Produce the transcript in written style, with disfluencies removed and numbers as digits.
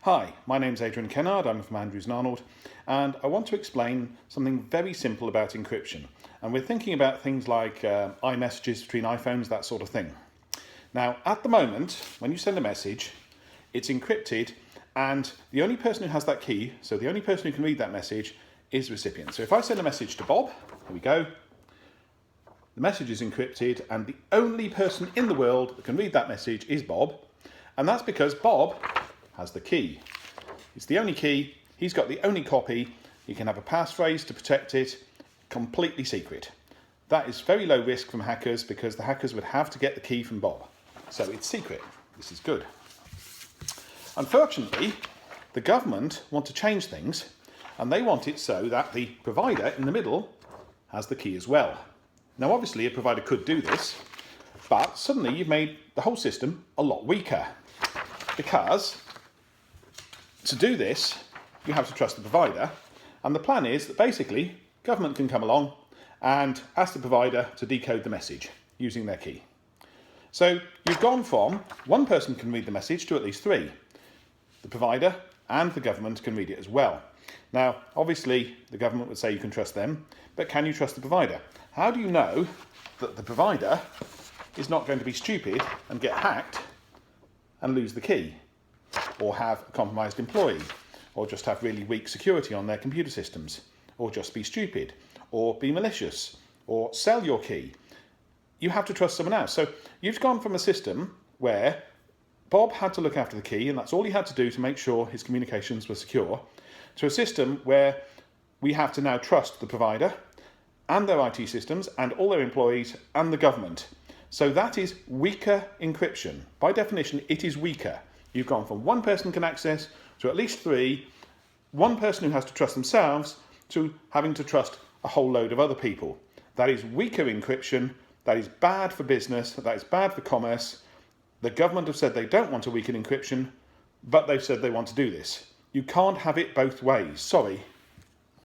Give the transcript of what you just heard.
Hi, my name's Adrian Kennard, I'm from Andrews and Arnold, and I want to explain something very simple about encryption. And we're thinking about things like iMessages between iPhones, that sort of thing. Now, at the moment, when you send a message, it's encrypted, and the only person who has that key, so the only person who can read that message, is the recipient. So if I send a message to Bob, here we go, the message is encrypted, and the only person in the world that can read that message is Bob, and that's because Bob has the key. It's the only key, he's got the only copy, he can have a passphrase to protect it, completely secret. That is very low risk from hackers because the hackers would have to get the key from Bob. So it's secret. This is good. Unfortunately, the government want to change things, and they want it so that the provider in the middle has the key as well. Now obviously a provider could do this, but suddenly you've made the whole system a lot weaker, because to do this, you have to trust the provider, and the plan is that basically government can come along and ask the provider to decode the message using their key. So you've gone from one person can read the message to at least three. The provider and the government can read it as well. Now, obviously, the government would say you can trust them, but can you trust the provider? How do you know that the provider is not going to be stupid and get hacked and lose the key? Or have a compromised employee, or just have really weak security on their computer systems, or just be stupid, or be malicious, or sell your key. You have to trust someone else. So you've gone from a system where Bob had to look after the key, and that's all he had to do to make sure his communications were secure, to a system where we have to now trust the provider and their IT systems and all their employees and the government. So that is weaker encryption. By definition, it is weaker. You've gone from one person can access to at least three, one person who has to trust themselves to having to trust a whole load of other people. That is weaker encryption, that is bad for business, that is bad for commerce. The government have said they don't want to weaken encryption, but they've said they want to do this. You can't have it both ways. Sorry,